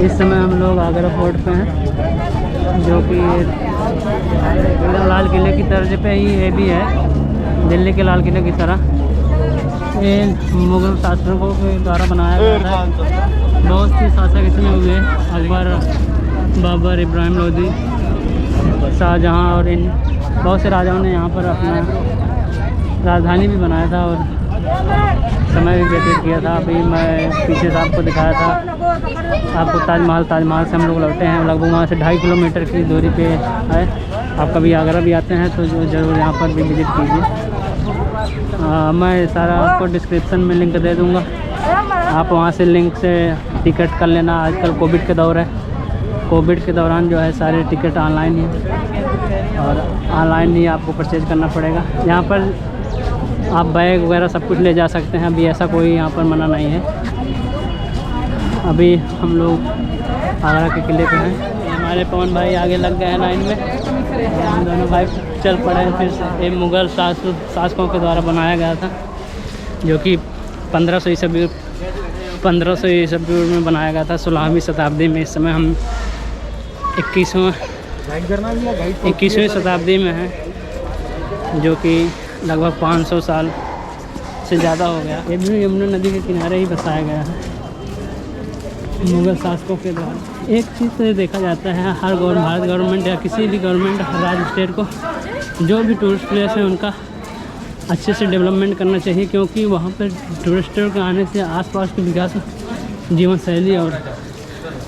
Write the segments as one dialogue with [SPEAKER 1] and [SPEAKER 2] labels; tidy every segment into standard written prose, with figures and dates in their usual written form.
[SPEAKER 1] इस समय हम लोग आगरा फोर्ट पे हैं, जो कि एकदम लाल किले की तर्ज पे ही ये भी है, दिल्ली के लाल किले की तरह। ये मुग़ल शासकों के द्वारा बनाया गया था। बहुत से शासक इसमें हुए, अकबर, बाबर, इब्राहिम लोदी, शाहजहाँ और इन बहुत से राजाओं ने यहाँ पर अपना राजधानी भी बनाया था और समय भी व्यतीत किया था। अभी मैं पीछे से आपको दिखाया था आपको ताजमहल से हम लोग लौटे हैं। लगभग वहाँ से 2.5 किलोमीटर की दूरी पे है। आप कभी आगरा भी आते हैं तो ज़रूर यहाँ पर भी विज़िट कीजिए। मैं सारा आपको डिस्क्रिप्शन में लिंक दे दूँगा, आप वहाँ से लिंक से टिकट कर लेना। आजकल कोविड के दौर है, कोविड के दौरान जो है सारे टिकट ऑनलाइन ही और ऑनलाइन ही आपको परचेज़ करना पड़ेगा। यहाँ पर आप बैग वगैरह सब कुछ ले जा सकते हैं, अभी ऐसा कोई यहाँ पर मना नहीं है। अभी हम लोग आगरा के किले पे हैं। हमारे पवन भाई आगे लग गए हैं लाइन में, हम दोनों भाई चल पड़े हैं फिर से। ये मुग़ल शासकों के द्वारा बनाया गया था, जो कि 1500 ईस्वी में बनाया गया था, 16वीं शताब्दी में। इस समय हम 21वीं शताब्दी में हैं, जो कि लगभग 500 साल से ज़्यादा हो गया। ये भी यमुना नदी के किनारे ही बसाया गया है मुग़ल शासकों के द्वारा। एक चीज़ तो ये देखा जाता है, हर भारत गवर्नमेंट या किसी भी गवर्नमेंट राज्य स्टेट को जो भी टूरिस्ट प्लेस है उनका अच्छे से डेवलपमेंट करना चाहिए, क्योंकि वहाँ पर टूरिस्टों के आने से आसपास के विकास, जीवन शैली और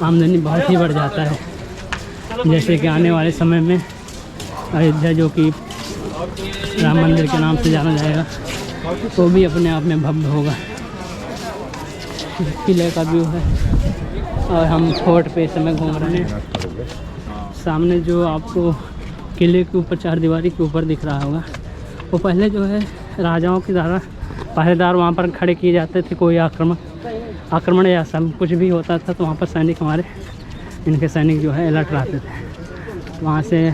[SPEAKER 1] आमदनी बहुत ही बढ़ जाता है। जैसे कि आने वाले समय में अयोध्या, जो कि राम मंदिर के नाम से जाना जाएगा, तो भी अपने आप में भव्य होगा। किले का व्यू है और हम फोर्ट पे इस समय घूम रहे हैं। सामने जो आपको किले के ऊपर चारदीवारी के ऊपर दिख रहा होगा, वो पहले जो है राजाओं के द्वारा पहरेदार वहाँ पर खड़े किए जाते थे। कोई आक्रमण या सब कुछ भी होता था तो वहाँ पर सैनिक, हमारे इनके सैनिक जो है अलर्ट रहते थे। वहाँ से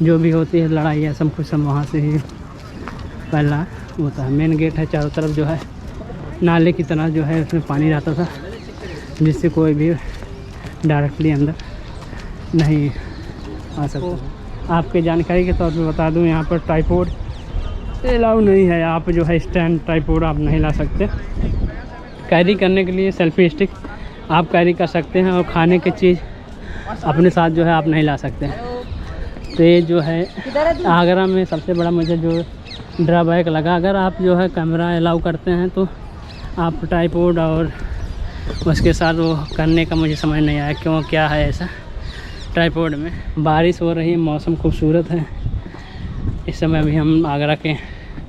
[SPEAKER 1] जो भी होती है लड़ाई या सब कुछ सब वहाँ से ही पहला होता है। मेन गेट है, चारों तरफ जो है नाले की तरह जो है उसमें पानी रहता था, जिससे कोई भी डायरेक्टली अंदर नहीं आ सकता। आपके जानकारी के तौर पे बता दूं, यहाँ पर ट्राइपॉड अलाउ नहीं है। आप जो है स्टैंड ट्राइपॉड आप नहीं ला सकते। कैरी करने के लिए सेल्फी स्टिक आप कैरी कर सकते हैं, और खाने की चीज़ अपने साथ जो है आप नहीं ला सकते। तो ये जो है आगरा में सबसे बड़ा मुझे जो ड्रॉबैक लगा, अगर आप जो है कैमरा अलाउ करते हैं तो आप ट्राइपॉड और उसके साथ वो करने का मुझे समझ नहीं आया क्यों, क्या है ऐसा ट्राइपॉड में। बारिश हो रही है, मौसम खूबसूरत है। इस समय भी हम आगरा के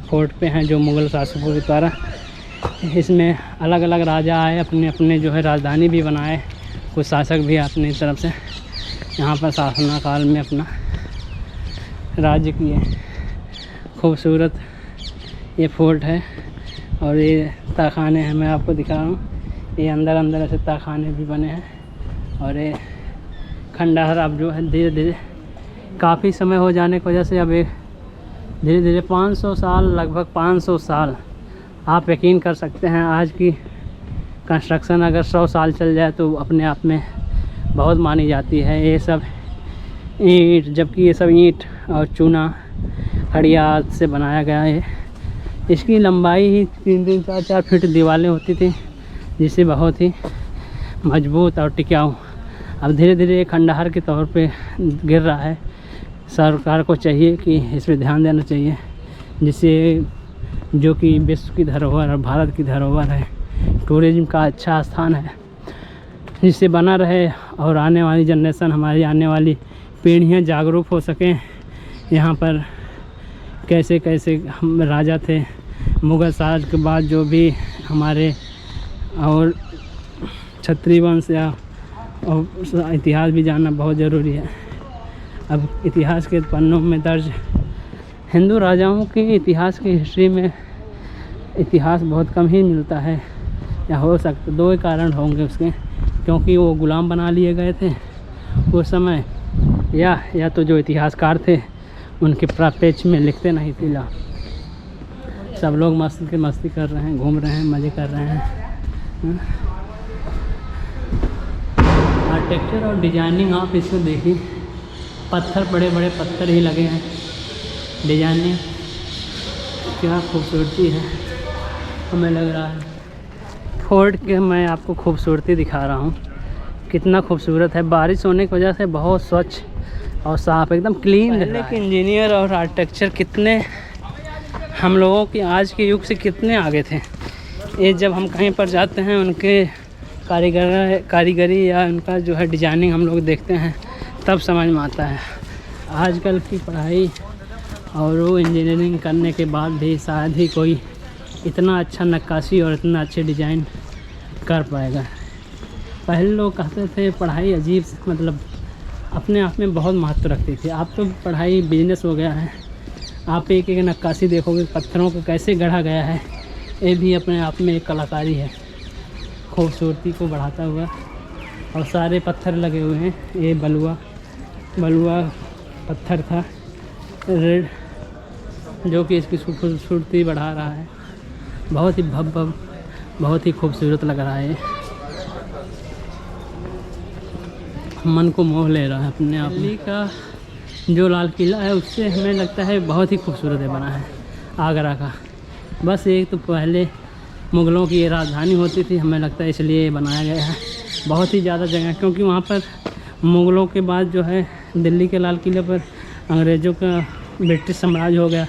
[SPEAKER 1] फोर्ट पे हैं, जो मुग़ल शासकों के द्वारा। इसमें अलग अलग राजा आए, अपने अपने जो है राजधानी भी बनाए, कुछ शासक भी अपनी तरफ से यहाँ पर शासना काल में अपना राज्य किए। खूबसूरत ये फोर्ट है और ये तहखाने हैं, मैं आपको दिखा रहा हूँ। ये अंदर ऐसे तहखाने भी बने हैं और ये खंडहर अब जो है धीरे धीरे काफ़ी समय हो जाने की वजह से अब एक धीरे धीरे 500 साल, लगभग 500 साल आप यकीन कर सकते हैं। आज की कंस्ट्रक्शन अगर 100 साल चल जाए तो अपने आप में बहुत मानी जाती है। ये सब ईंट, जबकि ये सब ईंट और चूना खड़िया से बनाया गया है। इसकी लंबाई ही 3-3, 4-4 फीट दीवारें होती थी, जिससे बहुत ही मजबूत और टिकाऊ अब धीरे धीरे खंडहर के तौर पे गिर रहा है। सरकार को चाहिए कि इस पर ध्यान देना चाहिए, जिससे जो कि विश्व की धरोहर और भारत की धरोहर है, टूरिज्म का अच्छा स्थान है, जिससे बना रहे और आने वाली जनरेशन, हमारी आने वाली पीढ़ियाँ जागरूक हो सकें। यहाँ पर कैसे कैसे हम राजा थे, मुग़ल शासक के बाद जो भी हमारे और क्षत्रिय वंश या और इतिहास भी जानना बहुत ज़रूरी है। अब इतिहास के पन्नों में दर्ज हिंदू राजाओं के इतिहास की हिस्ट्री में इतिहास बहुत कम ही मिलता है, या हो सकता 2 ही कारण होंगे उसके, क्योंकि वो गुलाम बना लिए गए थे उस समय, या तो जो इतिहासकार थे उनके पेज में लिखते नहीं थे। सब लोग मस्ती कर रहे हैं, घूम रहे हैं, मज़े कर रहे हैं। आर्किटेक्चर और डिजाइनिंग आप इसको देखिए, पत्थर बड़े बड़े पत्थर ही लगे हैं, डिजाइनिंग क्या खूबसूरती है। हमें लग रहा है फोर्ट के मैं आपको खूबसूरती दिखा रहा हूँ, कितना खूबसूरत है। बारिश होने की वजह से बहुत स्वच्छ और साफ़ एकदम क्लीन। पहले के इंजीनियर और आर्किटेक्चर कितने हम लोगों की आज के युग से कितने आगे थे। ये जब हम कहीं पर जाते हैं उनके कारीगरी या उनका जो है डिजाइनिंग हम लोग देखते हैं तब समझ में आता है। आजकल की पढ़ाई और वो इंजीनियरिंग करने के बाद भी शायद ही कोई इतना अच्छा नक्काशी और इतना अच्छे डिज़ाइन कर पाएगा। पहले लोग कहते थे पढ़ाई अजीब मतलब अपने आप में बहुत महत्व रखती थी। अब तो पढ़ाई बिजनेस हो गया है। आप एक एक नक्काशी देखोगे पत्थरों को कैसे गढ़ा गया है, ये भी अपने आप में एक कलाकारी है, खूबसूरती को बढ़ाता हुआ। और सारे पत्थर लगे हुए हैं। ये बलुआ पत्थर था रेड, जो कि इसकी खूबसूरती बढ़ा रहा है। बहुत ही भव्य, बहुत ही खूबसूरत लग रहा है। मन को मोह ले रहा है अपने आप। दिल्ली का जो लाल किला है उससे हमें लगता है बहुत ही खूबसूरत है बना है आगरा का। बस एक तो पहले मुग़लों की ये राजधानी होती थी, हमें लगता है इसलिए ये बनाया गया है। बहुत ही ज़्यादा जगह, क्योंकि वहाँ पर मुग़लों के बाद जो है दिल्ली के लाल किले पर अंग्रेज़ों का ब्रिटिश साम्राज्य हो गया।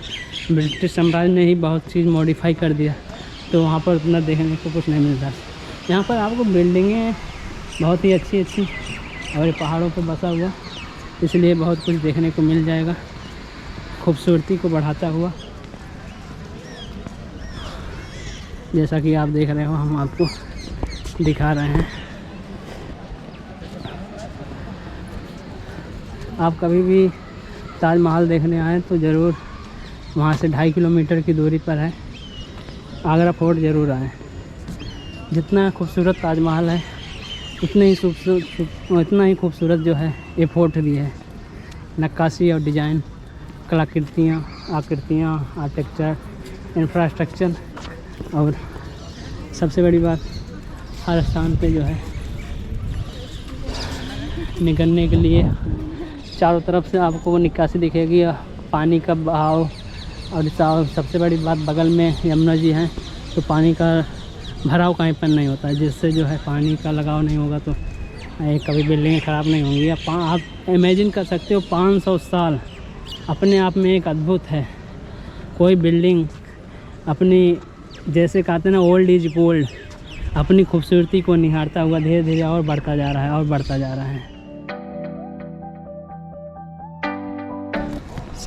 [SPEAKER 1] ब्रिटिश साम्राज्य ने ही बहुत चीज़ मॉडिफाई कर दिया, तो वहाँ पर उतना देखने को कुछ नहीं मिलता। यहाँ पर आपको बिल्डिंगें बहुत ही अच्छी अच्छी और ये पहाड़ों पर बसा हुआ, इसलिए बहुत कुछ देखने को मिल जाएगा, खूबसूरती को बढ़ाता हुआ। जैसा कि आप देख रहे हो, हम आपको दिखा रहे हैं। आप कभी भी ताजमहल देखने आए तो ज़रूर वहाँ से 2.5 किलोमीटर की दूरी पर है आगरा फोर्ट, ज़रूर आएँ। जितना खूबसूरत ताजमहल है इतना ही खूबसूरत जो है ये फोर्ट भी है। नक्काशी और डिज़ाइन, कलाकृतियाँ, आकृतियाँ, आर्किटेक्चर, इंफ्रास्ट्रक्चर और सबसे बड़ी बात हर स्थान पे जो है निकलने के लिए चारों तरफ से आपको वो निकासी दिखेगी, पानी का बहाव। और सबसे बड़ी बात बगल में यमुना जी हैं, तो पानी का भराव कहीं पर नहीं होता है, जिससे जो है पानी का लगाव नहीं होगा तो कभी बिल्डिंगें ख़राब नहीं होंगी। आप इमेजिन कर सकते हो 500 साल अपने आप में एक अद्भुत है। कोई बिल्डिंग अपनी, जैसे कहते हैं ना, ओल्ड इज गोल्ड, अपनी खूबसूरती को निहारता हुआ धीरे धीरे और बढ़ता जा रहा है और बढ़ता जा रहा है।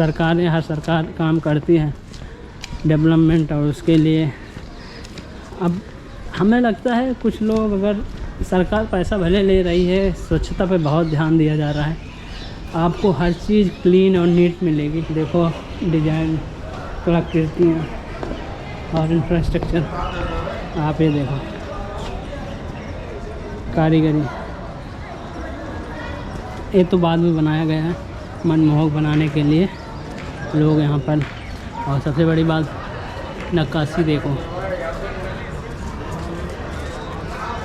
[SPEAKER 1] हर सरकार काम करती है डेवलपमेंट, और उसके लिए अब हमें लगता है कुछ लोग, अगर सरकार पैसा भले ले रही है, स्वच्छता पे बहुत ध्यान दिया जा रहा है, आपको हर चीज़ क्लीन और नीट मिलेगी। देखो डिज़ाइन, कलाकृतियाँ और इंफ्रास्ट्रक्चर, आप ये देखो कारीगरी, ये तो बाद में बनाया गया है मनमोहक बनाने के लिए लोग यहाँ पर। और सबसे बड़ी बात नक्काशी देखो,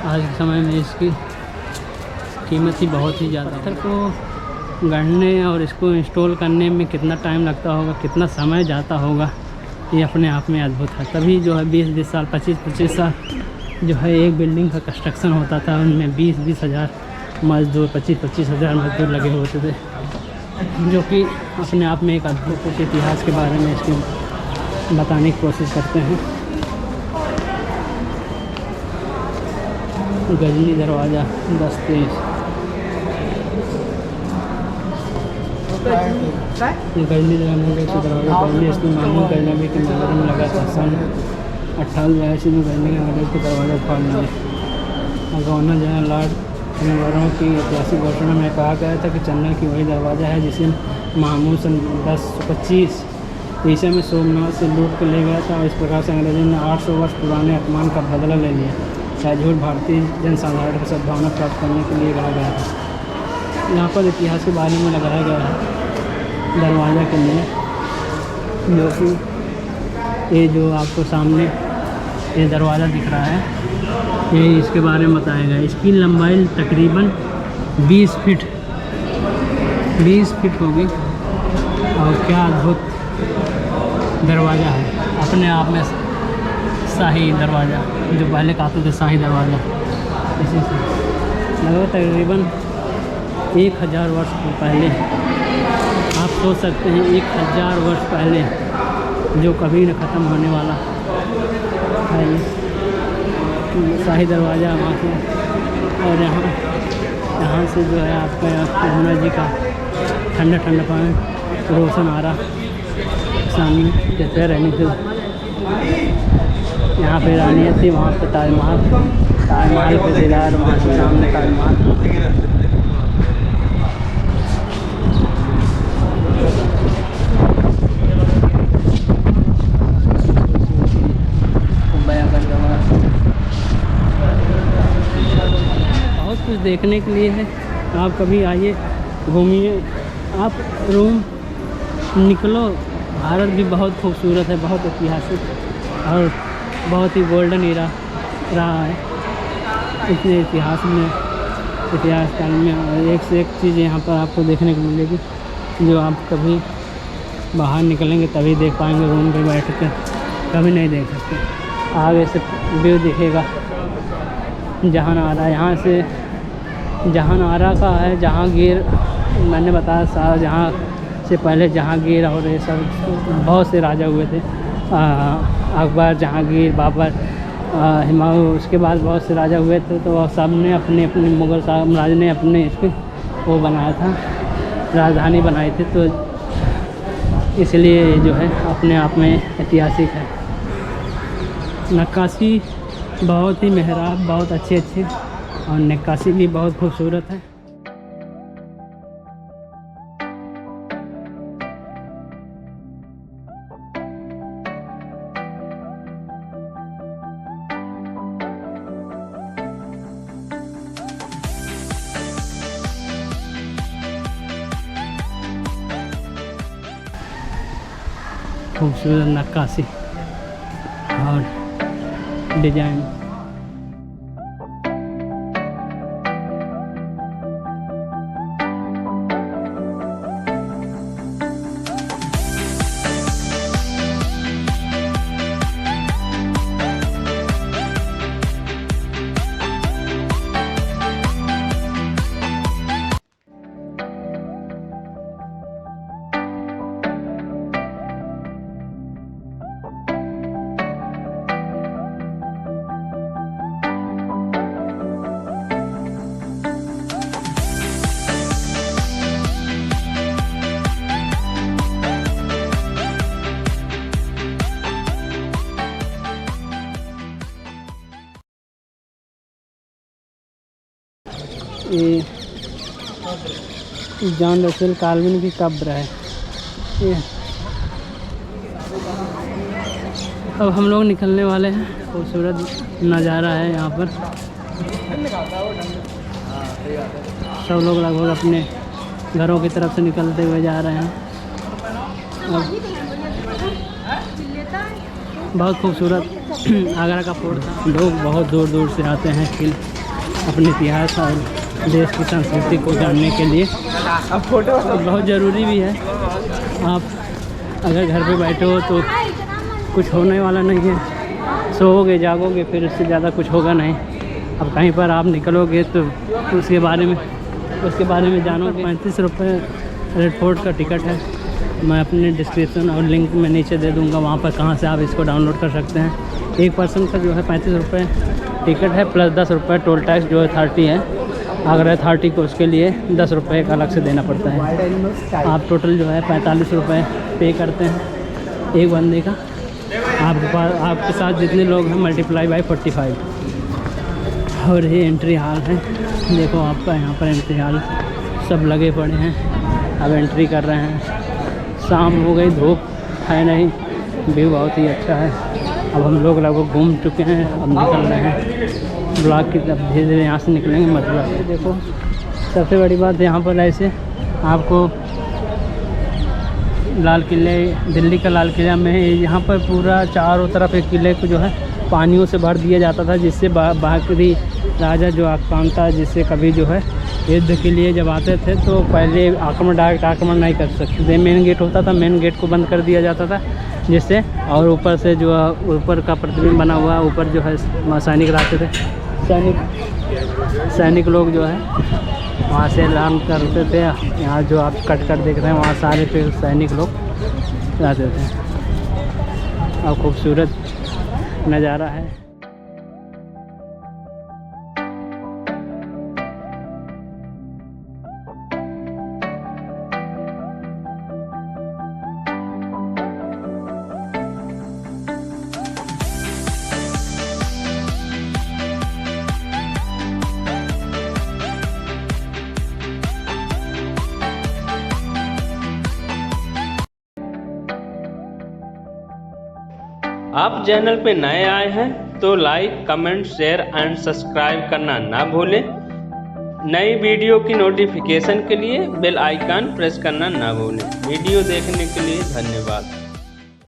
[SPEAKER 1] आज के समय में इसकी कीमत ही बहुत ही ज़्यादा। पत्थर को गढ़ने और इसको इंस्टॉल करने में कितना टाइम लगता होगा, कितना समय जाता होगा, ये अपने आप में अद्भुत है। तभी जो है 20-20 साल, 25-25 साल जो है एक बिल्डिंग का कंस्ट्रक्शन होता था, उनमें 20-20 हज़ार मज़दूर, 25-25 हज़ार मज़दूर लगे होते थे, जो कि अपने आप में एक अद्भुत इतिहास के बारे में इसकी बताने की कोशिश करते हैं। गजनी दरवाज़ा 10-23, ये गजनी दरवाज़ा पहले इसकी मामूल गजनबी के मंदिर में लगा था। सन 1882 में गजनी के मंदिर को दरवाज़ा फाड़ लिया। गवर्नर जनरल लॉर्ड कॉर्नवालिस की ऐतिहासिक घोषणा में कहा गया था कि चेन्नई की वही दरवाज़ा है जिसे मामूल सन 1025 ईसा में सोमनाथ से लूट कर ले गया था। और इस प्रकार से अंग्रेजों ने 800 वर्ष पुराने अपमान का बदला ले लिया। झूठ भारतीय जनसाधारण की सद्भावना प्राप्त करने के लिए कहा गया था। यहाँ पर इतिहास के बारे में लगाया गया है दरवाज़ा के लिए, जो कि ये जो आपको सामने ये दरवाज़ा दिख रहा है, ये इसके बारे में बताया गया। इसकी लंबाई तकरीबन 20 फीट होगी। और क्या अद्भुत दरवाज़ा है, अपने आप में शाही दरवाज़ा, जो पहले कहते थे शाही दरवाज़ा। इसी से लगभग तकरीबन 1000 वर्ष पहले, आप सोच सकते हैं 1000 वर्ष पहले, जो कभी न ख़त्म होने वाला है ये शाही दरवाज़ा वहाँ से। और यहाँ से जो है आपका यमुना जी का ठंडा ठंडा पानी रोशन आ रहा सामने। जैसे रहनी थी यहाँ पे रानी थी, वहाँ पे ताजमहल पे दीदार, वहाँ से सामने ताजमहल। बहुत कुछ देखने के लिए है, आप कभी आइए, घूमिए। आप रूम निकलो, भारत भी बहुत खूबसूरत है, बहुत ऐतिहासिक और बहुत ही गोल्डन एरा रहा है इतने इतिहास काल में। और एक से एक चीज़ यहाँ पर आपको देखने को मिलेगी, जो आप कभी बाहर निकलेंगे तभी देख पाएंगे, रूम पे बैठ कर कभी नहीं देख सकते। आगे से व्यू दिखेगा जहानारा, यहाँ से जहानारा का है। जहांगीर, मैंने बताया शाहजहाँ से पहले जहांगीर और ये सब बहुत से राजा हुए थे, अकबर, जहांगीर, बाबर, हुमायूं, उसके बाद बहुत से राजा हुए थे। तो वह सब ने अपने अपने मुग़ल साम्राज्य ने अपने इसके वो बनाया था, राजधानी बनाई थी। तो इसलिए ये जो है अपने आप में ऐतिहासिक है। नक्काशी बहुत ही मेहराब, बहुत अच्छे और नक्काशी भी बहुत खूबसूरत है। खूबसूरत नक्काशी और डिजाइन। ये जॉन रसेल काल्विन की कब्र है ये। अब हम लोग निकलने वाले हैं, खूबसूरत नज़ारा है यहाँ पर। सब लोग लगभग अपने घरों की तरफ से निकलते हुए जा रहे हैं। बहुत खूबसूरत आगरा का फोर्ट था। लोग बहुत दूर दूर से आते हैं कि अपने इतिहास और देश की संस्कृति को जानने के लिए। अब फोटो बहुत ज़रूरी भी है। आप अगर घर पे बैठे हो तो कुछ होने वाला नहीं है, सोओगे जागोगे फिर उससे ज़्यादा कुछ होगा नहीं। अब कहीं पर आप निकलोगे तो उसके बारे में जानोगे। 35 रुपये रेड फोर्ट का टिकट है। मैं अपने डिस्क्रिप्शन और लिंक में नीचे दे दूँगा, वहाँ पर कहाँ से आप इसको डाउनलोड कर सकते हैं। एक पर्सन का जो है 35 रुपये टिकट है, प्लस 10 रुपये टोल टैक्स जो है 30 है। अगर है 30 को उसके लिए 10 रुपये का अलग से देना पड़ता है। आप टोटल जो है 45 रुपये पे करते हैं एक बंदे का। आपके पास आपके साथ जितने लोग हैं मल्टीप्लाई बाय 45। और ये एंट्री हॉल है, देखो आपका यहाँ पर एंट्री हॉल सब लगे पड़े हैं। अब एंट्री कर रहे हैं। शाम हो गई, धूप है नहीं, व्यू बहुत ही अच्छा है। अब हम लोग लगभग घूम चुके हैं, अब निकल रहे हैं ब्लॉक की तरफ। धीरे धीरे यहाँ से निकलेंगे मथुरा से। देखो सबसे बड़ी बात यहाँ पर ऐसे आपको लाल किले, दिल्ली का लाल किला में यहाँ पर पूरा चारों तरफ एक किले को जो है पानियों से भर दिया जाता था, जिससे बाकी राजा जो आक्रांता, जिससे कभी जो है युद्ध के लिए जब आते थे तो पहले आक्रमण, डायरेक्ट आक्रमण नहीं कर सकते थे। मेन गेट होता था, मेन गेट को बंद कर दिया जाता था जिससे, और ऊपर से जो ऊपर का प्रतिबिंब बना हुआ ऊपर जो है सैनिक रहते थे। सैनिक लोग जो है वहाँ से ऐलान करते थे। यहाँ जो आप कट देख रहे हैं वहाँ सारे पे सैनिक लोग रहते थे। और खूबसूरत नज़ारा है।
[SPEAKER 2] आप चैनल पे नए आए हैं तो like, comment, share and subscribe करना ना भूलें। नई वीडियो की नोटिफिकेशन के लिए बेल आइकन प्रेस करना ना भूलें। वीडियो देखने के लिए धन्यवाद।